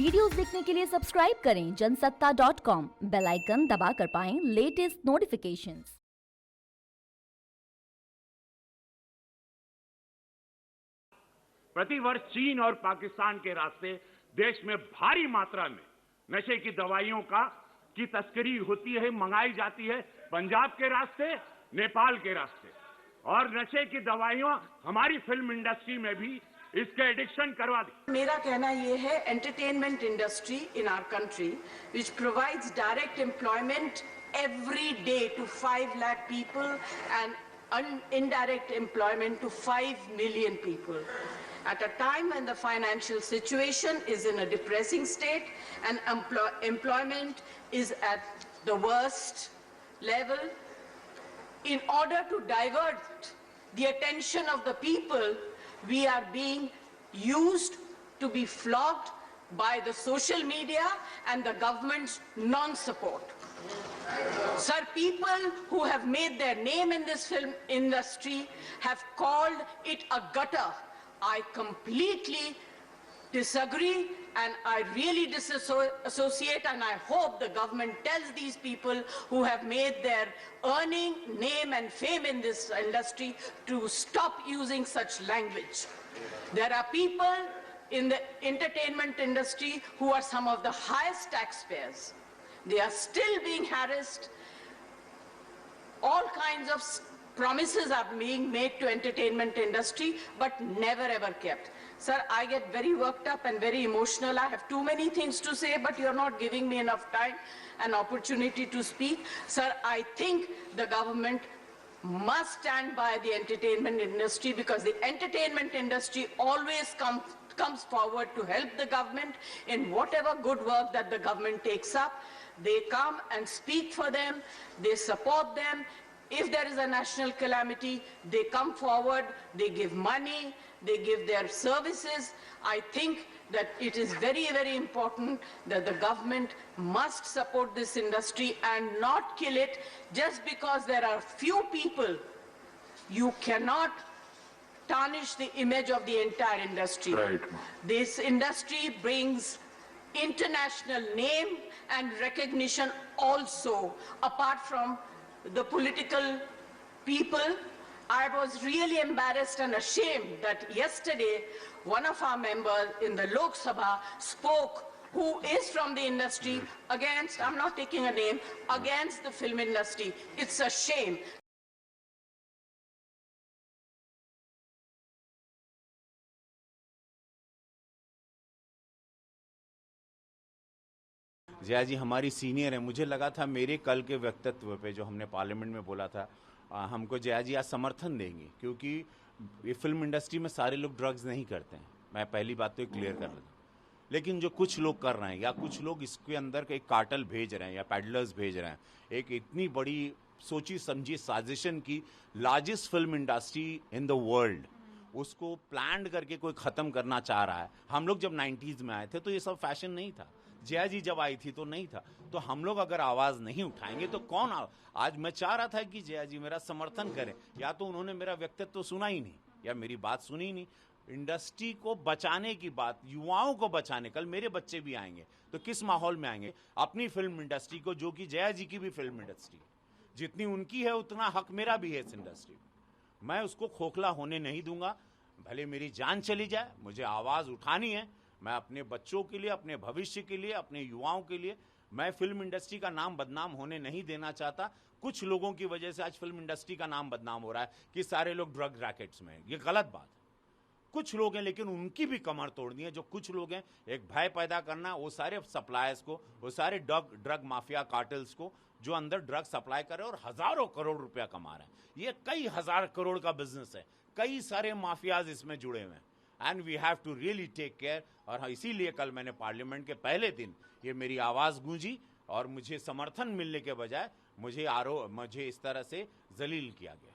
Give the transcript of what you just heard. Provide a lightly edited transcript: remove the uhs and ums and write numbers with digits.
Videos देखने के लिए सब्सक्राइब करें जनसत्ता.com, बेल आइकन दबाकर पाएं लेटेस्ट नोटिफिकेशंस। प्रतिवर्ष चीन और पाकिस्तान के रास्ते देश में भारी मात्रा में नशे की दवाइयों की तस्करी होती है, मंगाई जाती है पंजाब के रास्ते, नेपाल के रास्ते। और नशे की दवाइयां हमारी फिल्म इंडस्ट्री में भी इसके एडिक्शन करवा दी। मेरा कहना यह है, entertainment industry in our country which provides direct employment every day to 5 lakh people and indirect employment to 5 million people. At a time when the financial situation is in a depressing state and employment is at the worst level, in order to divert the attention of the people, we are being used to be flogged by the social media and the government's non-support. Sir, people who have made their name in this film industry have called it a gutter. I completely disagree and I really disassociate, and I hope the government tells these people who have made their earning, name and fame in this industry to stop using such language. There are people in the entertainment industry who are some of the highest taxpayers. They are still being harassed. All kinds of promises are being made to entertainment industry but never ever kept. Sir, I get very worked up and very emotional. I have too many things to say, but you're not giving me enough time and opportunity to speak. Sir, I think the government must stand by the entertainment industry, because the entertainment industry always comes forward to help the government in whatever good work that the government takes up. They come and speak for them, they support them. If there is a national calamity, they come forward, they give money, they give their services. I think that it is very, very important that the government must support this industry and not kill it just because there are few people. You cannot tarnish the image of the entire industry. Right. This industry brings international name and recognition also, apart from the political people. I was really embarrassed and ashamed that yesterday one of our members in the Lok Sabha spoke, who is from the industry, against, I'm not taking a name, against the film industry. It's a shame. Jaya ji हमारी senior है, मुझे लगा था मेरे कल के वक्तव्य पे जो हमने पार्लियामेंट में बोला था, हमको जया जी आज समर्थन देंगे, क्योंकि ये फिल्म इंडस्ट्री में सारे लोग ड्रग्स नहीं करते हैं। मैं पहली बात तो क्लियर कर दूं, लेकिन जो कुछ लोग कर रहे हैं या कुछ लोग इसके अंदर एक कार्टेल भेज रहे हैं या पैडलर्स भेज रहे हैं, एक इतनी बड़ी सोची समझी साजिशन की largest film industry in the world, उसको प्लान करके कोई खत्म करना चाह रहा है। हम लोग जब 90s में आए थे तो ये सब फैशन नहीं था, जया जी जब आई थी तो नहीं था। तो हम लोग अगर आवाज नहीं उठाएंगे तो कौन आज मैं चाह रहा था कि जया जी मेरा समर्थन करें, या तो उन्होंने मेरा व्यक्तित्व तो सुना ही नहीं या मेरी बात सुनी ही नहीं। इंडस्ट्री को बचाने की बात, युवाओं को बचाने, कल मेरे बच्चे भी आएंगे तो किस माहौल में आएंगे? अपनी फिल्म इंडस्ट्री को, जो कि जया जी की भी फिल्म इंडस्ट्री, जितनी उनकी है उतना हक मेरा भी है इस इंडस्ट्री में। मैं उसको खोखला होने नहीं दूंगा, भले मेरी जान चली जाए, मुझे आवाज उठानी है। मैं अपने बच्चों के लिए, अपने भविष्य के लिए, अपने युवाओं के लिए, मैं फिल्म इंडस्ट्री का नाम बदनाम होने नहीं देना चाहता। कुछ लोगों की वजह से आज फिल्म इंडस्ट्री का नाम बदनाम हो रहा है कि सारे लोग ड्रग रैकेट्स में हैं, ये गलत बात है। कुछ लोग हैं लेकिन उनकी भी कमर तोड़नी है। जो कुछ लोग हैं, एक भय पैदा करना, वो सारे सप्लायर्स को, वो सारे ड्रग माफिया कार्टेल्स को जो अंदर ड्रग सप्लाई कर रहे हैं और हजारों करोड़ रुपया कमा रहे हैं। ये कई हजार करोड़ का बिजनेस है, कई सारे माफियाज इसमें जुड़े हुए हैं, and we have to really take care. और इसीलिए कल मैंने पार्लियामेंट के पहले दिन ये मेरी आवाज गूंजी और मुझे समर्थन मिलने के बजाय मुझे इस तरह से जलील किया गया।